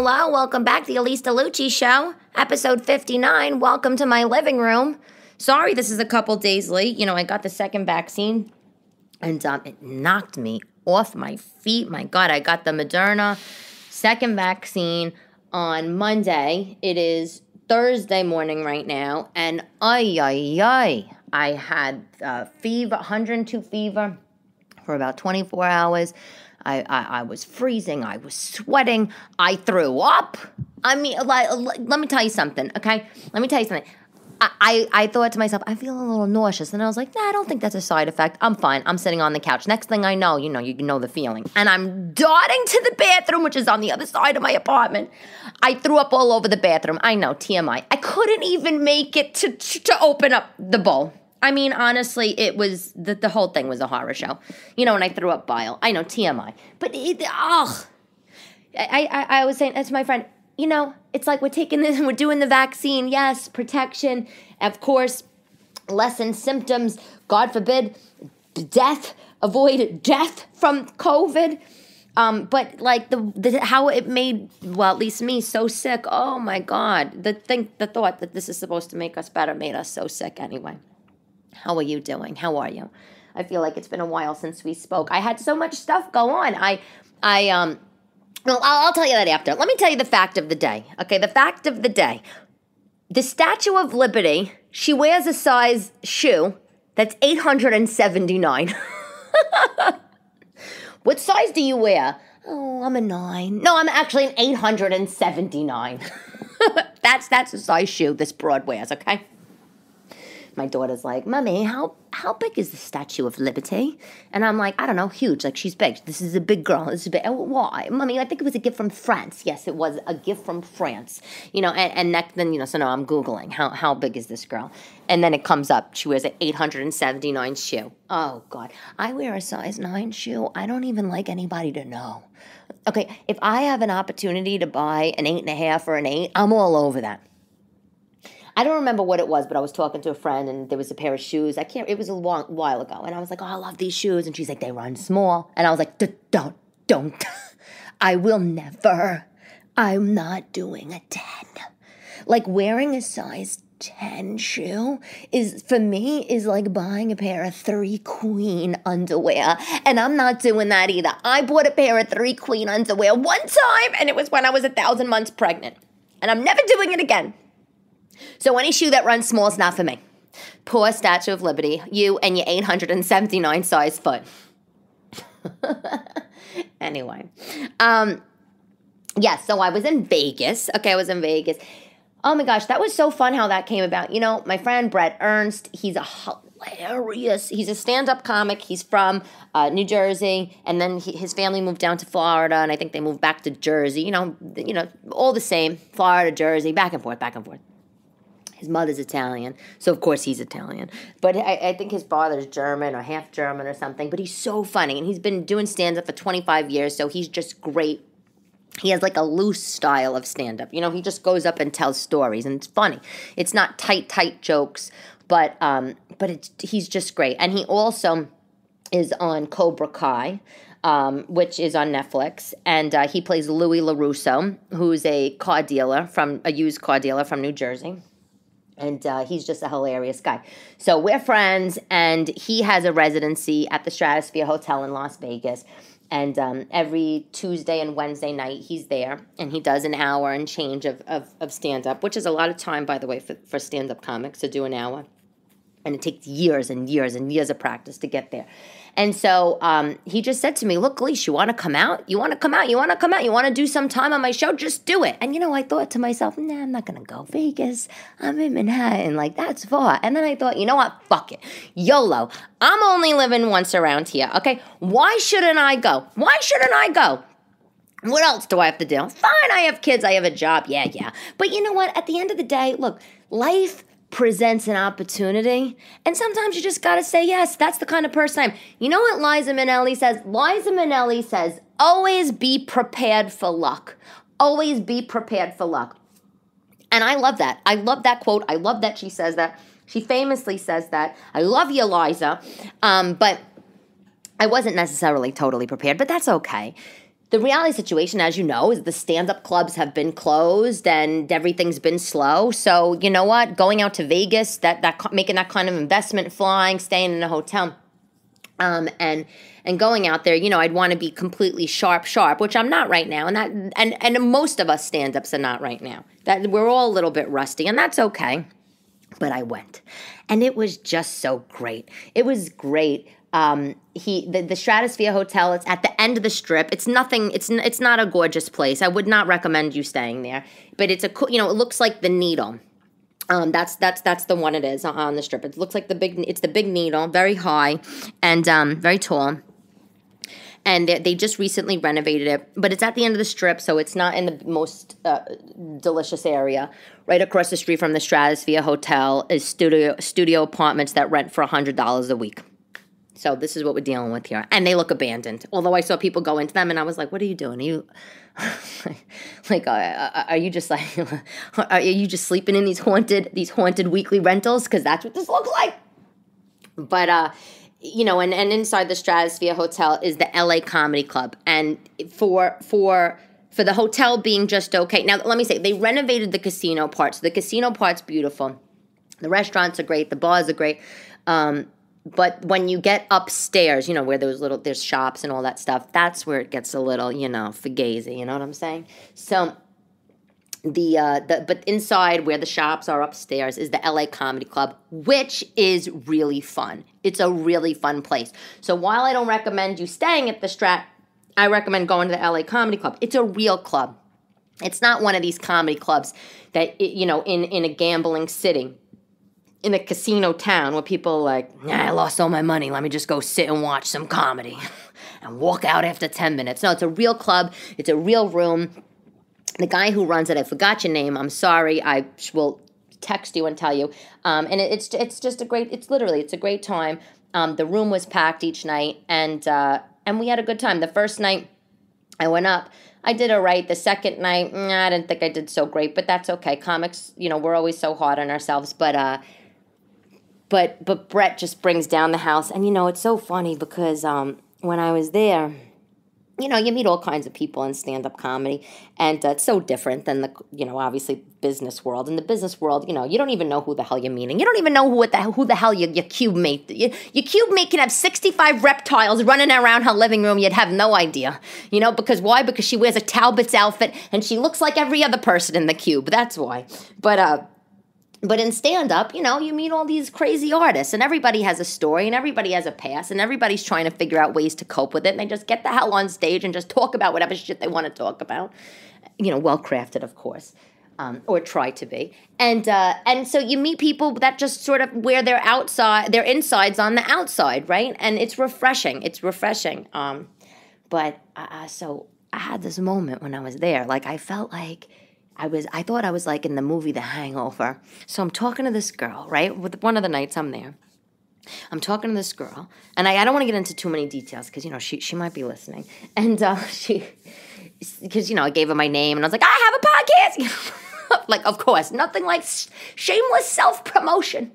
hello. Welcome back to the Elyse DeLucci Show, episode 59. Welcome to my living room. Sorry this is a couple days late. I got the second vaccine, and it knocked me off my feet. My God, I got the Moderna second vaccine on Monday. It is Thursday morning right now, and I had fever, 102 fever for about 24 hours. I was freezing. I was sweating. I threw up. I mean, let me tell you something, okay? Let me tell you something. I thought to myself, I feel a little nauseous. And I was like, nah, I don't think that's a side effect. I'm fine. I'm sitting on the couch. Next thing I know, you know the feeling. And I'm darting to the bathroom, which is on the other side of my apartment. I threw up all over the bathroom. I know, TMI. I couldn't even make it to open up the bowl. I mean, honestly, it was, the whole thing was a horror show. And I threw up bile. I know, TMI. But, I was saying to my friend, it's like we're doing the vaccine. Yes, protection. Of course, lessen symptoms. God forbid, death. Avoid death from COVID. But like how it made, well, at least me, so sick. Oh my God. The thought that this is supposed to make us better made us so sick anyway. How are you doing? How are you? I feel like it's been a while since we spoke. I had so much stuff go on. Well, I'll tell you that after. Let me tell you the fact of the day. Okay, the fact of the day. The Statue of Liberty, she wears a size shoe that's 879. What size do you wear? Oh, I'm a 9. No, I'm actually an 879. That's a size shoe this broad wears, okay? My daughter's like, Mommy, how big is the Statue of Liberty? And I'm like, I don't know, huge. Like, she's big. This is a big girl. This is big. Oh, why? Mommy, I think it was a gift from France. Yes, it was a gift from France. And then, so now I'm Googling, how big is this girl? And then it comes up. She wears an 879 shoe. Oh, God. I wear a size 9 shoe. I don't even like anybody to know. Okay, if I have an opportunity to buy an 8.5 or an 8, I'm all over that. I don't remember what it was, but I was talking to a friend, and there was a pair of shoes. It was a while ago. And I was like, oh, I love these shoes. And she's like, they run small. And I was like, don't. I will never. I'm not doing a 10. Like, wearing a size 10 shoe for me is like buying a pair of 3 queen underwear. And I'm not doing that either. I bought a pair of 3 queen underwear one time, and it was when I was 1,000 months pregnant. And I'm never doing it again. So any shoe that runs small is not for me. Poor Statue of Liberty, you and your 879 size foot. Anyway. Yes, so I was in Vegas. Okay, I was in Vegas. Oh my gosh, that was so fun how that came about. My friend Bret Ernst, he's a stand-up comic. He's from New Jersey, and then his family moved down to Florida, and I think they moved back to Jersey. All the same, Florida, Jersey, back and forth. His mother's Italian, so of course he's Italian. But I think his father's German or half German or something. But he's so funny, and he's been doing stand-up for 25 years, so he's just great. He has like a loose style of stand-up. He just goes up and tells stories, and it's funny. It's not tight jokes, but he's just great. And he also is on Cobra Kai, which is on Netflix, and he plays Louis LaRusso, who's a used car dealer from New Jersey. And he's just a hilarious guy. So we're friends, and he has a residency at the Stratosphere Hotel in Las Vegas. And every Tuesday and Wednesday night, he's there, and he does an hour and change of stand-up, which is a lot of time, by the way, for stand-up comics to do an hour. And it takes years and years and years of practice to get there. And so he just said to me, look, Elyse, you want to come out? You want to come out? You want to come out? You want to do some time on my show? Just do it. And, I thought to myself, nah, I'm not going to go. Vegas, I'm in Manhattan. Like, that's far. And then I thought, you know what? Fuck it. YOLO. I'm only living once around here, okay? Why shouldn't I go? What else do I have to do? Fine, I have kids. I have a job. Yeah. But you know what? At the end of the day, look, life presents an opportunity, and sometimes you just gotta say yes. That's the kind of person I am. You know what Liza Minnelli says? Liza Minnelli says, always be prepared for luck. Always be prepared for luck. And I love that. I love that quote. I love that she says that. She famously says that. I love you, Liza. But I wasn't necessarily totally prepared, but that's okay. the reality situation, as you know, is the stand-up clubs have been closed and everything's been slow. So you know what? Going out to Vegas, making that kind of investment, flying, staying in a hotel, and going out there, I'd want to be completely sharp, which I'm not right now, and most of us stand-ups are not right now. That we're all a little bit rusty, and that's okay. But I went, and it was just so great. It was great. The Stratosphere Hotel, it's at the end of the Strip. It's nothing. It's not a gorgeous place. I would not recommend you staying there. But it's it looks like the Needle. That's the one it is on the Strip. It looks like it's the Big Needle, very high and very tall. And they just recently renovated it, but it's at the end of the Strip, so it's not in the most delicious area. Right across the street from the Stratosphere Hotel is studio apartments that rent for $100 a week. So this is what we're dealing with here, and they look abandoned. Although I saw people go into them, and I was like, "What are you doing? Are you are you just are you just sleeping in these haunted weekly rentals? Because that's what this looks like." But and inside the Stratosphere Hotel is the LA Comedy Club, and for the hotel being just okay. Now let me say, they renovated the casino part, so the casino part's beautiful. The restaurants are great, the bars are great. But when you get upstairs, where there's shops and all that stuff, that's where it gets a little, fugazi, you know what I'm saying? So but inside where the shops are upstairs is the LA Comedy Club, which is really fun. It's a really fun place. So while I don't recommend you staying at the Strat, I recommend going to the LA Comedy Club. It's a real club. It's not one of these comedy clubs that, in a gambling city, in a casino town where people are like, I lost all my money. Let me just go sit and watch some comedy and walk out after 10 minutes. No, it's a real club. It's a real room. The guy who runs it, I forgot your name. I'm sorry. I will text you and tell you. And it's just it's a great time. The room was packed each night, and we had a good time. The first night I went up, I did all right. The second night, I didn't think I did so great, but that's okay. Comics, we're always so hard on ourselves, but Bret just brings down the house. And, it's so funny because when I was there, you meet all kinds of people in stand-up comedy. And it's so different than the, obviously business world. In the business world, you don't even know who the hell you're meeting. You don't even know who the hell your cube mate. Your cube mate can have 65 reptiles running around her living room. You'd have no idea. Because why? Because she wears a Talbot's outfit and she looks like every other person in the cube. That's why. But in stand-up, you meet all these crazy artists, and everybody has a story, and everybody has a past, and everybody's trying to figure out ways to cope with it, and they just get the hell on stage and just talk about whatever shit they want to talk about. Well-crafted, of course, or try to be. And so you meet people that just sort of wear their insides on the outside, right? And it's refreshing. But so I had this moment when I was there. Like, I felt like I thought I was like in the movie The Hangover. So I'm talking to this girl, right? With one of the nights I'm there. I'm talking to this girl, and I don't want to get into too many details because, she might be listening. And because, I gave her my name, and I was like, I have a podcast. Like, of course, nothing like shameless self-promotion.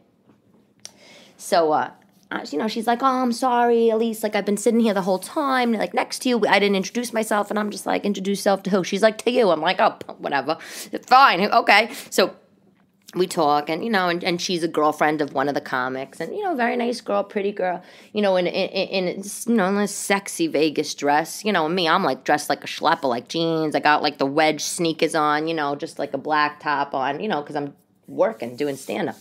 So, she's like, oh, I'm sorry, Elyse. Like, I've been sitting here the whole time, like, next to you. I didn't introduce myself, and I'm just like, introduce yourself to who? She's like, to you. I'm like, oh, whatever. Fine, okay. So we talk, and, and she's a girlfriend of one of the comics, and, very nice girl, pretty girl, in a sexy Vegas dress. Me, I'm, like, dressed like a schlepper, like jeans. I got, like, the wedge sneakers on, just, like, a black top on, because I'm working, doing stand-up.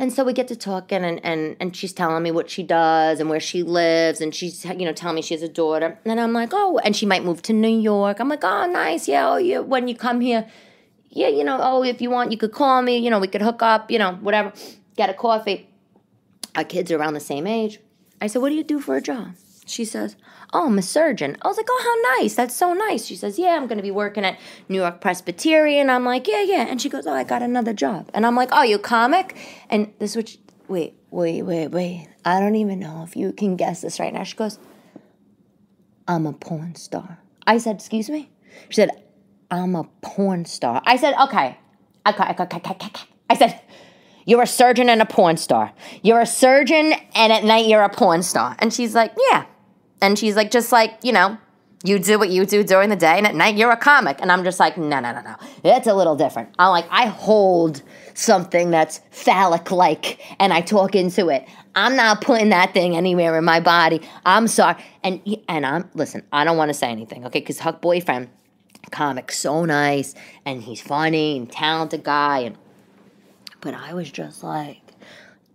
And so we get to talking, and she's telling me what she does and where she lives, and she's, telling me she has a daughter. And I'm like, oh, and she might move to New York. I'm like, oh, nice, yeah, when you come here, yeah, if you want, you could call me, we could hook up, whatever, get a coffee. Our kids are around the same age. I said, what do you do for a job? She says, oh, I'm a surgeon. I was like, oh, how nice. That's so nice. She says, yeah, I'm going to be working at New York Presbyterian. I'm like, yeah. And she goes, oh, I got another job. And I'm like, oh, you a comic? And this is what wait. I don't even know if you can guess this right now. She goes, I'm a porn star. I said, excuse me? She said, I'm a porn star. I said, okay. I said, you're a surgeon and a porn star. You're a surgeon, and at night you're a porn star. And she's like, yeah. And she's like, just like, you do what you do during the day, and at night you're a comic. And I'm just like, no. It's a little different. I'm like, I hold something that's phallic-like, and I talk into it. I'm not putting that thing anywhere in my body. I'm sorry. Listen, I don't want to say anything, okay? Because her boyfriend, comic, so nice, and he's funny and talented guy. But I was just like,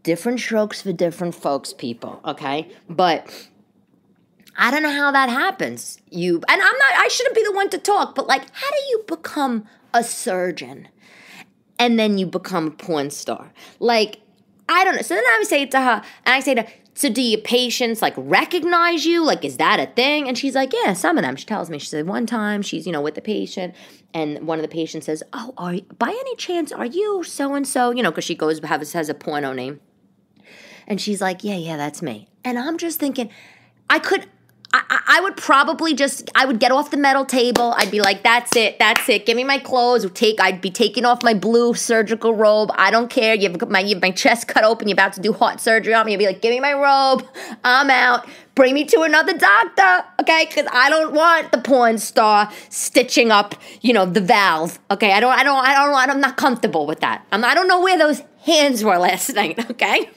different strokes for different folks, people, okay? But I don't know how that happens. I shouldn't be the one to talk, but like, how do you become a surgeon and then you become a porn star? Like, I don't know. So then I would say to her, and I say to her, so do your patients like recognize you? Like, is that a thing? And she's like, yeah, some of them. She tells me, she said one time she's, with the patient, and one of the patients says, oh, by any chance, are you so-and-so? Because she has a porno name. And she's like, yeah, that's me. And I'm just thinking, I would probably I would get off the metal table. I'd be like, that's it. Give me my clothes. I'd be taking off my blue surgical robe. I don't care. You have my chest cut open. You're about to do heart surgery on me. You'd be like, give me my robe. I'm out. Bring me to another doctor, okay? Because I don't want the porn star stitching up, the valve, okay? I'm not comfortable with that. I don't know where those hands were last night, okay?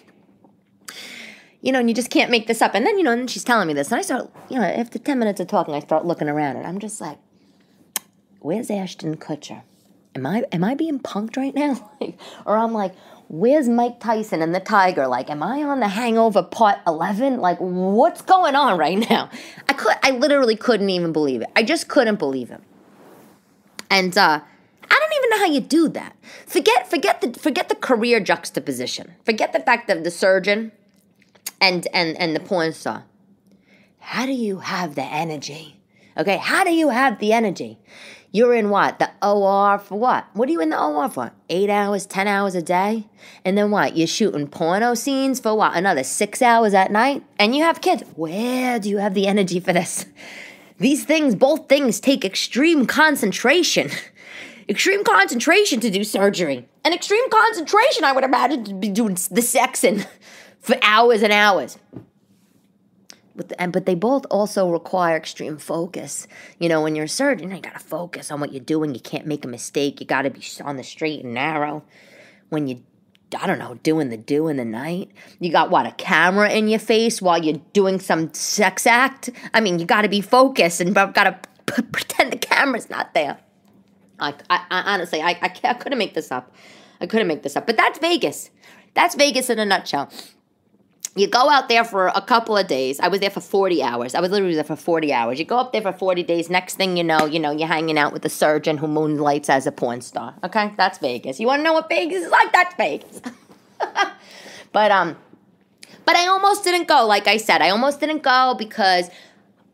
And you just can't make this up. And then, and she's telling me this. And I start, after 10 minutes of talking, I start looking around. And I'm just like, where's Ashton Kutcher? Am I being punked right now? Or I'm like, where's Mike Tyson and the Tiger? Like, am I on The Hangover Part 11? Like, what's going on right now? I literally couldn't even believe it. I just couldn't believe it. And I don't even know how you do that. Forget the career juxtaposition. Forget the fact that the surgeon and the porn star. How do you have the energy? Okay, how do you have the energy? You're in what? The OR for what? What are you in the OR for? 8 hours, 10 hours a day? And then what? You're shooting porno scenes for what? Another 6 hours at night? And you have kids. Where do you have the energy for this? Both things take extreme concentration. Extreme concentration to do surgery. And extreme concentration, I would imagine, to be doing the sexing for hours and hours. But they both also require extreme focus. When you're a surgeon, you got to focus on what you're doing. You can't make a mistake. You got to be on the straight and narrow. When you, doing the night. You got, a camera in your face while you're doing some sex act? You got to be focused and got to pretend the camera's not there. I honestly, I couldn't make this up. But that's Vegas. That's Vegas in a nutshell. You go out there for a couple of days. I was there for 40 hours. I was literally there for 40 hours. You go up there for 40 days. Next thing you know, you're hanging out with a surgeon who moonlights as a porn star. Okay? That's Vegas. You want to know what Vegas is like? That's Vegas. But I almost didn't go, like I said. I almost didn't go because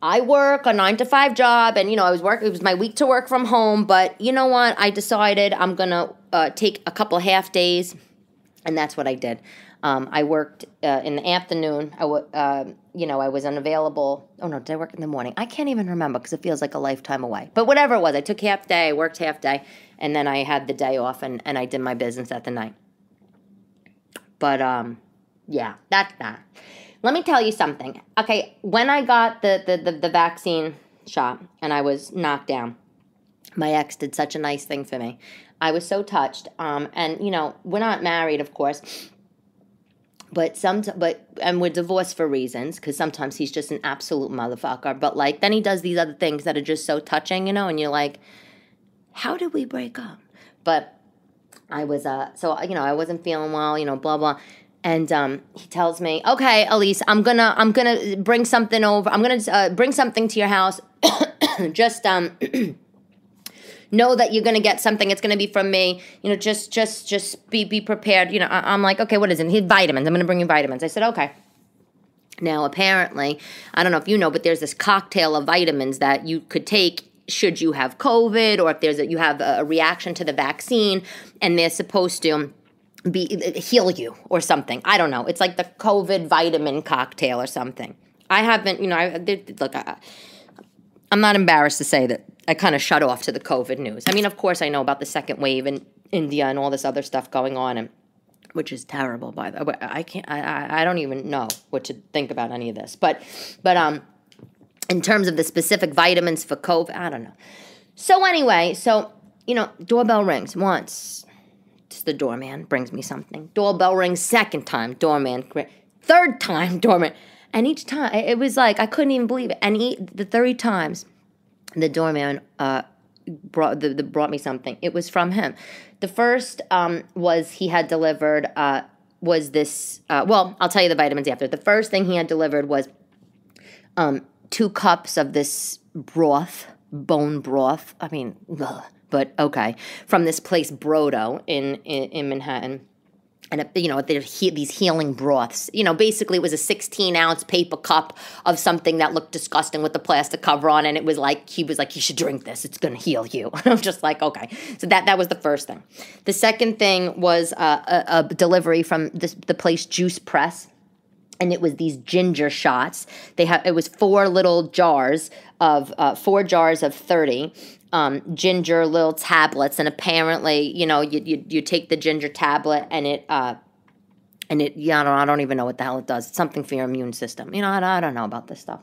I work a 9-to-5 job, and, I was working. It was my week to work from home. But you know what? I decided I'm going to take a couple half days, and that's what I did. I worked in the afternoon. I was unavailable. Oh, no, did I work in the morning? I can't even remember because it feels like a lifetime away. But whatever it was, I took half day, I worked half day, and then I had the day off, and I did my business at the night. But, yeah, that's that. Let me tell you something. Okay, when I got the vaccine shot and I was knocked down, my ex did such a nice thing for me. I was so touched. And, we're not married, of course. And we're divorced for reasons, because sometimes he's just an absolute motherfucker. But, then he does these other things that are just so touching, and you're like, how did we break up? But I was, I wasn't feeling well, blah, blah. And he tells me, okay, Elyse, I'm gonna bring something over. I'm gonna bring something to your house. Just, know that you're going to get something. It's going to be from me. Just be prepared. I'm like, okay, what is it? He had vitamins. I'm going to bring you vitamins. I said, okay. Now, apparently, I don't know if you know, but there's this cocktail of vitamins that you could take should you have COVID, or if you have a reaction to the vaccine, and they're supposed to heal you or something. I don't know. It's like the COVID vitamin cocktail or something. I haven't, I'm not embarrassed to say that I kind of shut off to the COVID news. Of course, I know about the second wave in India and all this other stuff going on, and which is terrible. By the way, I don't even know what to think about any of this. But in terms of the specific vitamins for COVID. I don't know. So anyway, doorbell rings once. It's the doorman brings me something. Doorbell rings second time, doorman. Third time, doorman. And each time, it was like, I couldn't even believe it. And the 3 times, the doorman brought me something. It was from him. The first was he had delivered, was this, I'll tell you the vitamins after. The first thing he had delivered was 2 cups of this broth, bone broth. I mean, ugh, but okay. From this place, Brodo, in Manhattan. And, these healing broths. Basically it was a 16-ounce paper cup of something that looked disgusting with the plastic cover on. And it was like, he was like, you should drink this. It's going to heal you. I'm just like, okay. So that was the first thing. The second thing was a delivery from the place Juice Press. And it was these ginger shots. It was 4 little jars of 30 ginger little tablets, and apparently, you take the ginger tablet and I don't even know what the hell it does. It's something for your immune system. I don't know about this stuff.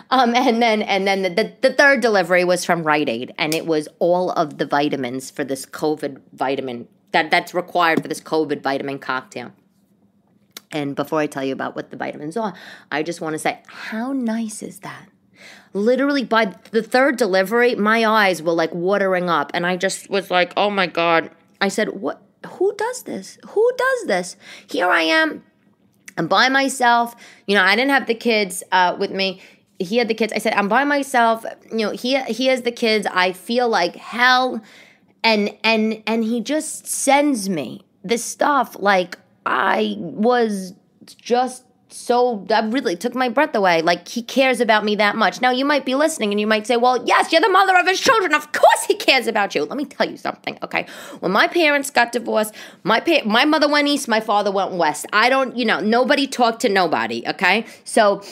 And then the third delivery was from Rite Aid, and it was all of the vitamins for this COVID vitamin that's required for this COVID vitamin cocktail. And before I tell you about what the vitamins are, I just want to say, how nice is that? Literally, by the third delivery, my eyes were like watering up. And I just was like, oh my God. I said, what? Who does this? Who does this? Here I am. I'm by myself. I didn't have the kids with me. He had the kids. I said, I'm by myself. He has the kids. I feel like hell. And he just sends me this stuff like I was just so, that really took my breath away. Like, he cares about me that much. Now, you might be listening and you might say, well, yes, you're the mother of his children. Of course he cares about you. Let me tell you something, okay? When my parents got divorced, my mother went east, my father went west. Nobody talked to nobody, okay? So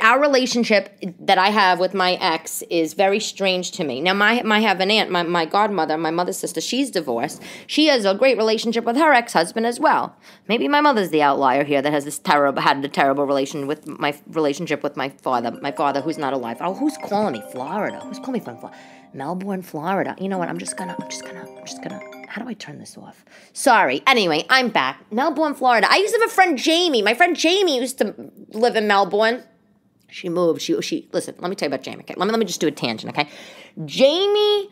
our relationship that I have with my ex is very strange to me. Now, I have an aunt, my godmother, my mother's sister. She's divorced. She has a great relationship with her ex-husband as well. Maybe my mother's the outlier here that has had a terrible relationship with my father who's not alive. Oh, who's calling me? Florida. Who's calling me from Florida? Melbourne, Florida. You know what? I'm just gonna. How do I turn this off? Sorry. Anyway, I'm back. Melbourne, Florida. I used to have a friend, Jamie. My friend Jamie used to live in Melbourne. She moved. She listen, let me tell you about Jamie, okay? Let me just do a tangent, okay? Jamie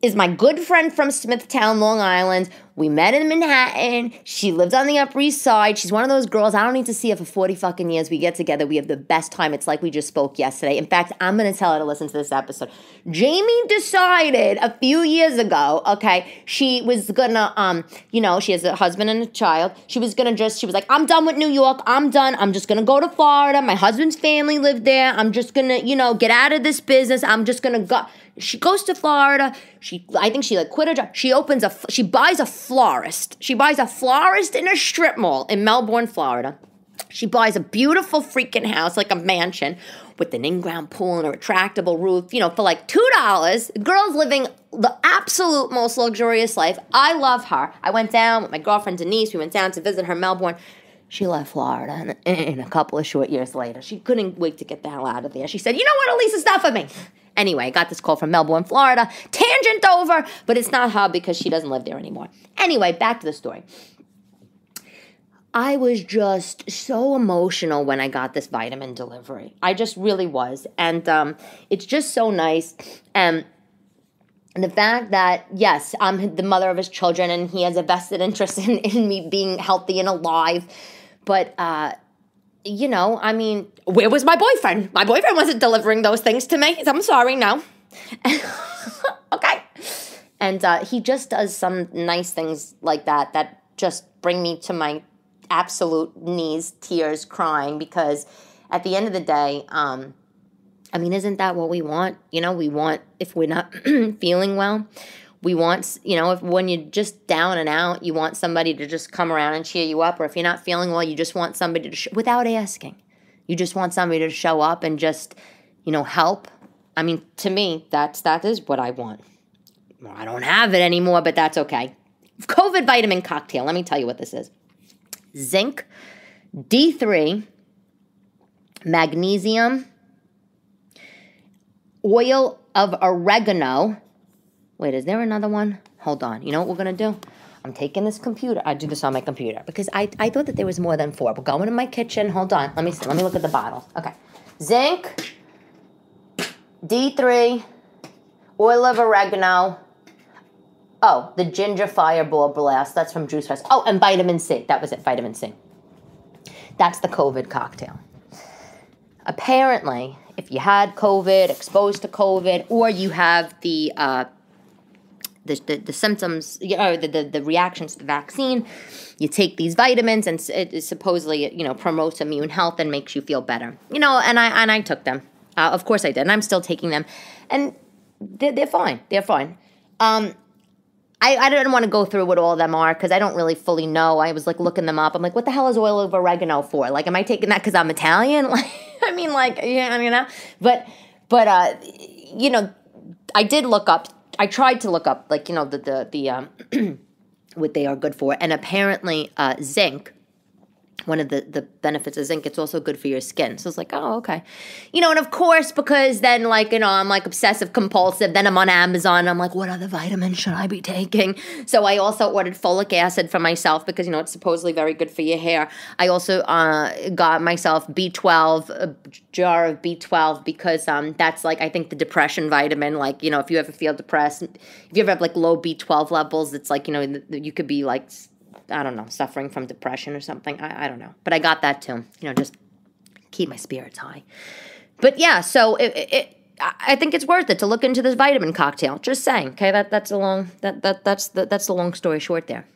is my good friend from Smithtown, Long Island. We met in Manhattan. She lives on the Upper East Side. She's one of those girls. I don't need to see her for 40 fucking years. We get together. We have the best time. It's like we just spoke yesterday. In fact, I'm going to tell her to listen to this episode. Jamie decided a few years ago, okay, she was going to, she has a husband and a child. She was like, I'm done with New York. I'm done. I'm just going to go to Florida. My husband's family lived there. I'm just going to, get out of this business. I'm just going to go. She goes to Florida. I think she quit her job. She buys a florist. She buys a florist in a strip mall in Melbourne, Florida. She buys a beautiful freaking house, like a mansion, with an in-ground pool and a retractable roof, for like $2. Girl's living the absolute most luxurious life. I love her. I went down with my girlfriend Denise. We went down to visit her in Melbourne. She left Florida and a couple of short years later. She couldn't wait to get the hell out of there. She said, you know what, Elyse, it's not for me. Anyway, I got this call from Melbourne, Florida. Tangent over, but it's not her because she doesn't live there anymore. Anyway, back to the story. I was just so emotional when I got this vitamin delivery. I just really was. And it's just so nice. And the fact that, yes, I'm the mother of his children and he has a vested interest in me being healthy and alive. But, where was my boyfriend? My boyfriend wasn't delivering those things to me. I'm sorry, no. Okay. And he just does some nice things like that just bring me to my absolute knees, tears, crying, because at the end of the day, isn't that what we want? We want, if we're not feeling well, we want, if when you're just down and out, you want somebody to just come around and cheer you up, or if you're not feeling well, you just want somebody to, without asking, you just want somebody to show up and just, help. To me, that is what I want. Well, I don't have it anymore, but that's okay. COVID vitamin cocktail. Let me tell you what this is. Zinc, D3, magnesium, oil of oregano. Wait, is there another one? Hold on. You know what we're going to do? I'm taking this computer. I do this on my computer because I thought that there was more than 4. But going in my kitchen. Hold on. Let me see. Let me look at the bottle. Okay. Zinc, D3, oil of oregano. Oh, the ginger fireball blast. That's from Juice Fest. Oh, and vitamin C. That was it. Vitamin C. That's the COVID cocktail. Apparently, if you had COVID, exposed to COVID, or you have the symptoms, or the reactions to the vaccine, you take these vitamins, and it supposedly, promotes immune health and makes you feel better. And I took them. Of course I did, and I'm still taking them, and they're fine. They're fine. I didn't want to go through what all of them are because I don't really fully know. I was looking them up. I'm like, what the hell is oil of oregano for? Am I taking that because I'm Italian? But I did look up. I tried to look up the what they are good for, and apparently zinc. One of the benefits of zinc, it's also good for your skin. So it's oh, okay. And of course, because then I'm obsessive compulsive, then I'm on Amazon, I'm what other vitamins should I be taking? So I also ordered folic acid for myself because, it's supposedly very good for your hair. I also got myself B12, a jar of B12 because that's I think the depression vitamin. If you ever feel depressed, if you ever have low B12 levels, it's you could be I don't know, suffering from depression or something. I don't know. But I got that too. Just keep my spirits high. But yeah, so I think it's worth it to look into this vitamin cocktail. Just saying. Okay, that's the long story short there.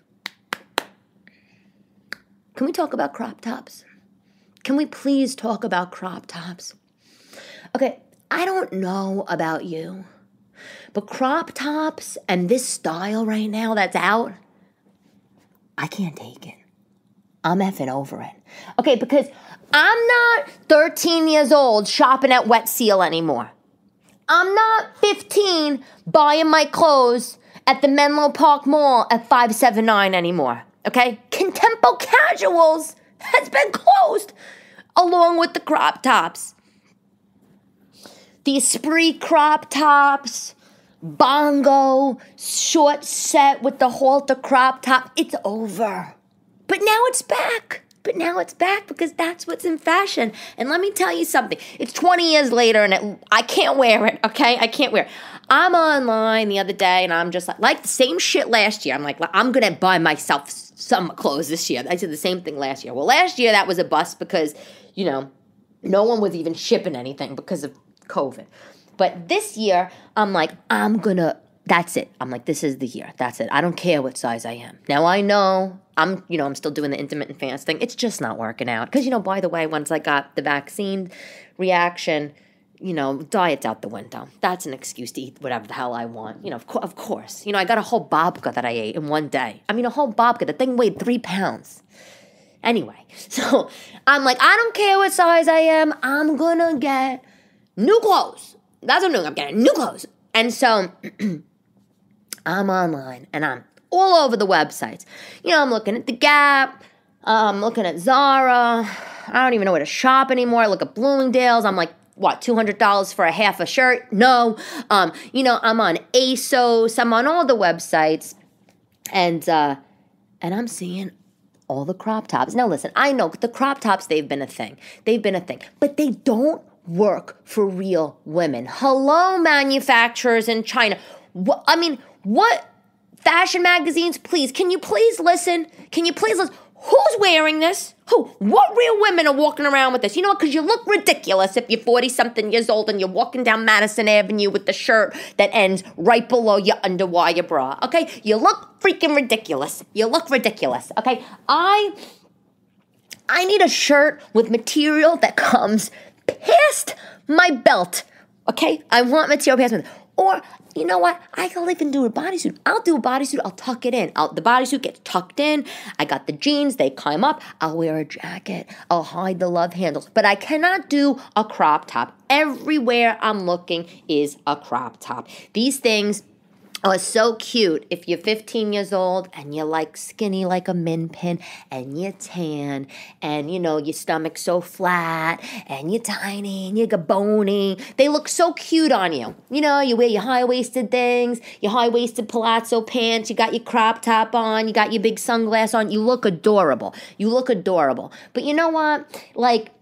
Can we talk about crop tops? Can we please talk about crop tops? Okay, I don't know about you, but crop tops and this style right now that's out, I can't take it. I'm effing over it. Okay, because I'm not 13 years old shopping at Wet Seal anymore. I'm not 15 buying my clothes at the Menlo Park Mall at 579 anymore. Okay? Contempo Casuals has been closed along with the crop tops. The Esprit crop tops, bongo, short set with the halter crop top. It's over. But now it's back. Because that's what's in fashion. And let me tell you something. It's 20 years later and I can't wear it, okay? I can't wear it. I'm online the other day and I'm just like the same shit last year. I'm I'm going to buy myself some clothes this year. I did the same thing last year. Well, last year that was a bust because, no one was even shipping anything because of COVID. But this year, I'm that's it. I'm this is the year. That's it. I don't care what size I am. Now, I know I'm still doing the intermittent fasting. It's just not working out. Because, by the way, once I got the vaccine reaction, diet's out the window. That's an excuse to eat whatever the hell I want. Of course. I got a whole babka that I ate in one day. I mean, a whole babka. The thing weighed 3 pounds. Anyway, so I'm I don't care what size I am. I'm going to get new clothes. That's what I'm doing. I'm getting new clothes. And so I'm online and I'm all over the websites. I'm looking at The Gap. I'm looking at Zara. I don't even know where to shop anymore. I look at Bloomingdale's. I'm what, $200 for a half a shirt? No. I'm on ASOS. I'm on all the websites. And I'm seeing all the crop tops. Now, listen, I know the crop tops, they've been a thing. But they don't work for real women. Hello, manufacturers in China. What fashion magazines, please? Can you please listen? Who's wearing this? Who? What real women are walking around with this? You know what? Because you look ridiculous if you're 40-something years old and you're walking down Madison Avenue with the shirt that ends right below your underwire bra. Okay? You look freaking ridiculous. Okay? I need a shirt with material that comes past my belt, okay? I want material past my belt. Or, you know what? I can even do a bodysuit. I'll do a bodysuit. I'll tuck it in. The bodysuit gets tucked in. I got the jeans. They climb up. I'll wear a jacket. I'll hide the love handles. But I cannot do a crop top. Everywhere I'm looking is a crop top. These things Oh, it's so cute if you're 15 years old and you're like skinny like a min pin and you're tan and, you know, your stomach's so flat and you're tiny and you're bony. They look so cute on you. You know, you wear your high-waisted things, your high-waisted palazzo pants, you got your crop top on, you got your big sunglass on. You look adorable. You look adorable. But you know what? Like,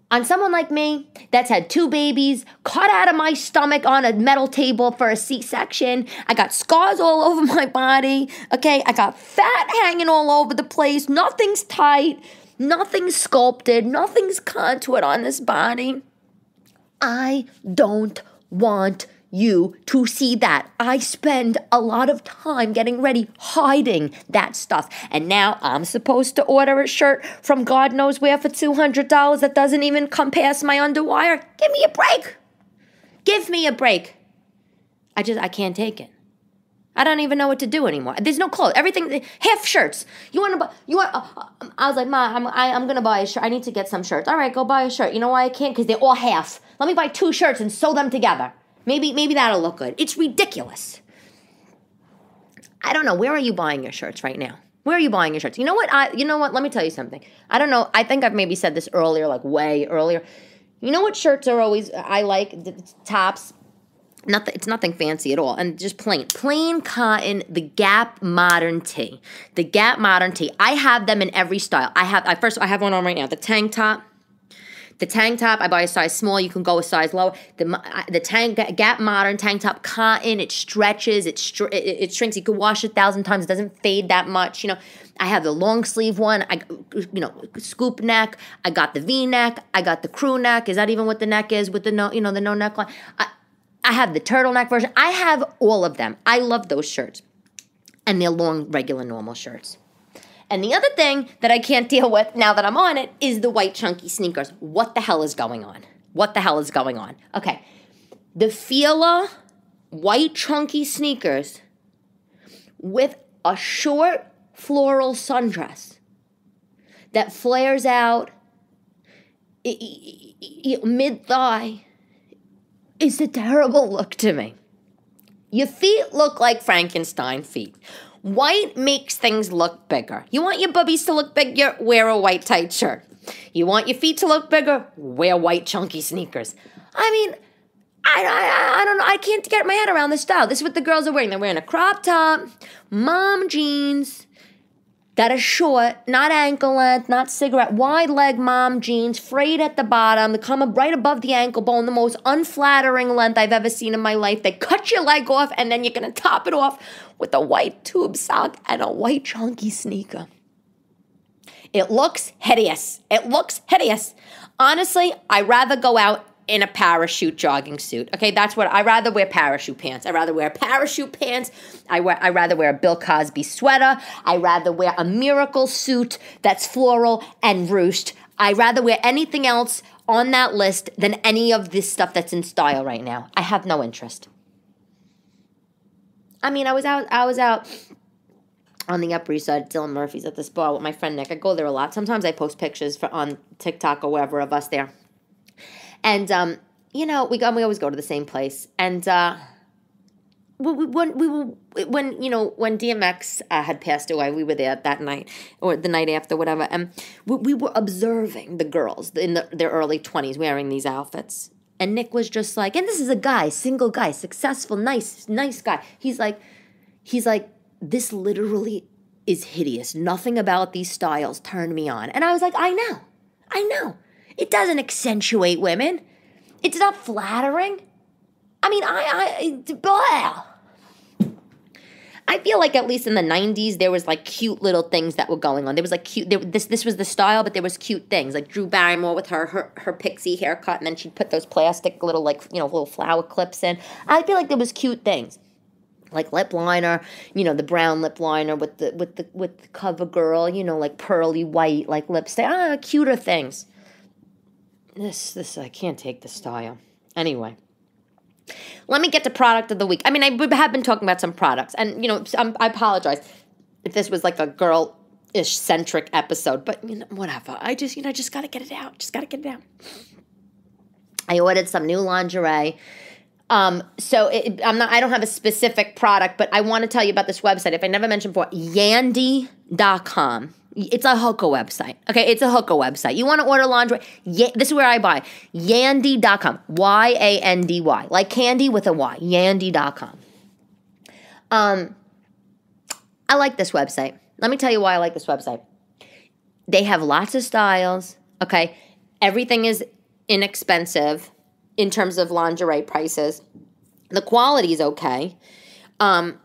on someone like me that's had 2 babies, cut out of my stomach on a metal table for a C-section, I got scars all over my body, okay? I got fat hanging all over the place, nothing's tight, nothing's sculpted, nothing's contoured on this body. I don't want you to see that. I spend a lot of time getting ready, hiding that stuff. And now I'm supposed to order a shirt from God knows where for $200 that doesn't even come past my underwire. Give me a break. Give me a break. I can't take it. I don't even know what to do anymore. There's no clothes. Everything, half shirts. I was like, Ma, I'm going to buy a shirt. I need to get some shirts. All right, go buy a shirt. You know why I can't? Because they're all half. Let me buy 2 shirts and sew them together. Maybe that'll look good. It's ridiculous. I don't know. Where are you buying your shirts right now? Where are you buying your shirts? You know what? Let me tell you something. I don't know. I think I've maybe said this earlier, like way earlier. You know what shirts are always, I like? The tops. It's nothing fancy at all. And just plain cotton, the Gap Modern Tee. The Gap Modern Tee. I have them in every style. I have one on right now. The tank top. The tank top, I buy a size small. You can go a size lower. The Gap Modern tank top, cotton. It stretches. It shrinks. You can wash it 1,000 times. It doesn't fade that much. You know, I have the long sleeve one. Scoop neck. I got the V neck. I got the crew neck. Is that even what the neck is with the no neckline? I have the turtleneck version. I have all of them. I love those shirts, and they're long, regular, normal shirts. And the other thing that I can't deal with now that I'm on it is the white chunky sneakers. What the hell is going on? What the hell is going on? Okay. The Fila white chunky sneakers with a short floral sundress that flares out mid-thigh is a terrible look to me. Your feet look like Frankenstein feet. White makes things look bigger. You want your boobies to look bigger? Wear a white tight shirt. You want your feet to look bigger? Wear white chunky sneakers. I mean, I don't know. I can't get my head around this style. This is what the girls are wearing. They're wearing a crop top, mom jeans, that are short, not ankle length, not cigarette, wide leg mom jeans, frayed at the bottom, they come up right above the ankle bone, the most unflattering length I've ever seen in my life. They cut your leg off, and then you're going to top it off with a white tube sock and a white chunky sneaker. It looks hideous. It looks hideous. Honestly, I'd rather go out in a parachute jogging suit. Okay, that's what I rather wear. Parachute pants. I rather wear parachute pants. I rather wear a Bill Cosby sweater. I rather wear a miracle suit that's floral and ruched. I rather wear anything else on that list than any of this stuff that's in style right now. I have no interest. I mean, I was out on the Upper East Side, Dylan Murphy's at this bar with my friend Nick. I go there a lot. Sometimes I post pictures on TikTok or wherever of us there. And, we always go to the same place. And when DMX had passed away, we were there that night or the night after, whatever. And we were observing the girls in their early 20s wearing these outfits. And Nick was just like, and this is a guy, single guy, successful, nice guy. He's like, this literally is hideous. Nothing about these styles turned me on. And I was like, I know. It doesn't accentuate women. It's not flattering. I mean, I feel like at least in the 90s, there was like cute little things that were going on. There was like cute, this was the style, but there was cute things. Like Drew Barrymore with her pixie haircut, and then she'd put those plastic little little flower clips in. I feel like there was cute things. Like lip liner, the brown lip liner with the CoverGirl, like pearly white, like lipstick. Cuter things. This I can't take the style. Anyway, let me get to product of the week. I mean, I have been talking about some products, and I apologize if this was like a girl-ish centric episode, but whatever. I just gotta get it out. I ordered some new lingerie. I don't have a specific product, but I want to tell you about this website. If I never mentioned before, yandy.com. It's a hooker website. Okay, it's a hooker website. You want to order lingerie? This is where I buy. Yandy.com. Yandy. Like candy with a Y. Yandy.com. I like this website. Let me tell you why I like this website. They have lots of styles. Okay, everything is inexpensive in terms of lingerie prices. The quality is okay. And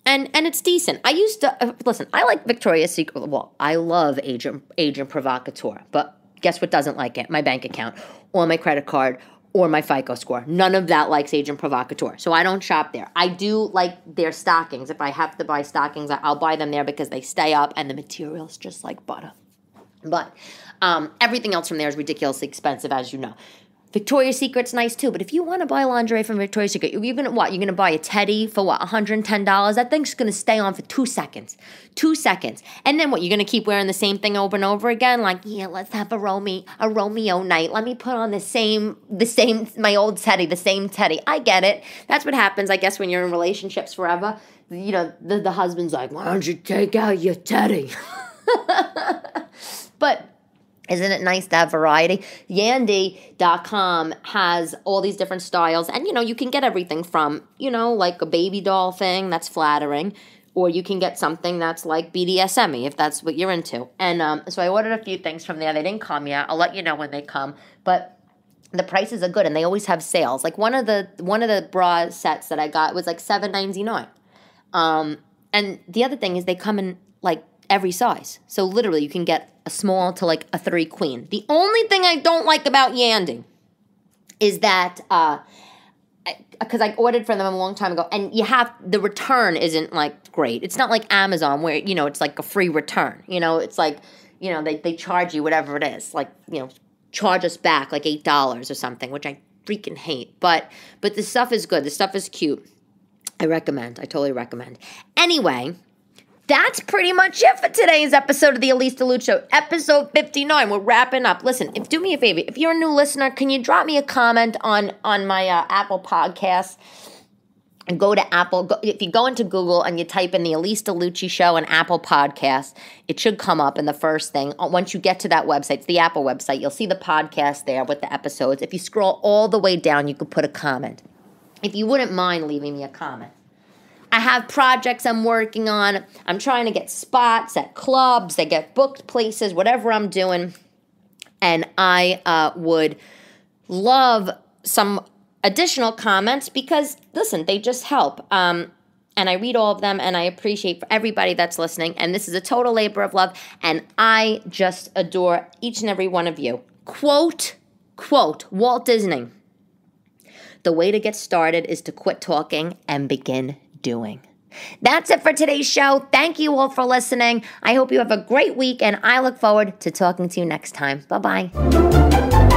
it's decent. I used to, listen, I like Victoria's Secret. Well, I love Agent Provocateur. But guess what doesn't like it? My bank account or my credit card or my FICO score. None of that likes Agent Provocateur. So I don't shop there. I do like their stockings. If I have to buy stockings, I'll buy them there because they stay up and the material's just like butter. But everything else from there is ridiculously expensive, as you know. Victoria's Secret's nice too, but if you want to buy lingerie from Victoria's Secret, you're gonna what? You're gonna buy a teddy for what? $110? That thing's gonna stay on for 2 seconds. 2 seconds. And then what? You're gonna keep wearing the same thing over and over again? Like, yeah, let's have a Romeo night. Let me put on my old teddy, the same teddy. I get it. That's what happens, I guess, when you're in relationships forever. You know, the husband's like, why don't you take out your teddy? But isn't it nice to have variety? Yandy.com has all these different styles. And, you can get everything from, like a baby doll thing that's flattering. Or you can get something that's like BDSM-y if that's what you're into. And so I ordered a few things from there. They didn't come yet. I'll let you know when they come. But the prices are good and they always have sales. Like one of the bra sets that I got was like $7.99. And the other thing is they come in like every size. So literally you can get a small to like a 3 queen. The only thing I don't like about Yandy is that, because I ordered from them a long time ago, and the return isn't like great. It's not like Amazon where, it's like a free return. It's like, they charge you whatever it is. Like, charge us back like $8 or something, which I freaking hate. But the stuff is good. The stuff is cute. I totally recommend. Anyway, that's pretty much it for today's episode of the Elyse DeLucci Show, episode 59. We're wrapping up. Listen, do me a favor. If you're a new listener, can you drop me a comment on my Apple Podcast? And go to Apple. If you go into Google and you type in the Elyse DeLucci Show and Apple Podcast, it should come up in the first thing. Once you get to that website, it's the Apple website, you'll see the podcast there with the episodes. If you scroll all the way down, you could put a comment. If you wouldn't mind leaving me a comment. I have projects I'm working on. I'm trying to get spots at clubs, I get booked places, whatever I'm doing. And I would love some additional comments because, listen, they just help. And I read all of them, and I appreciate for everybody that's listening. And this is a total labor of love, and I just adore each and every one of you. Quote, Walt Disney. The way to get started is to quit talking and begin doing. That's it for today's show. Thank you all for listening. I hope you have a great week, and I look forward to talking to you next time. Bye-bye.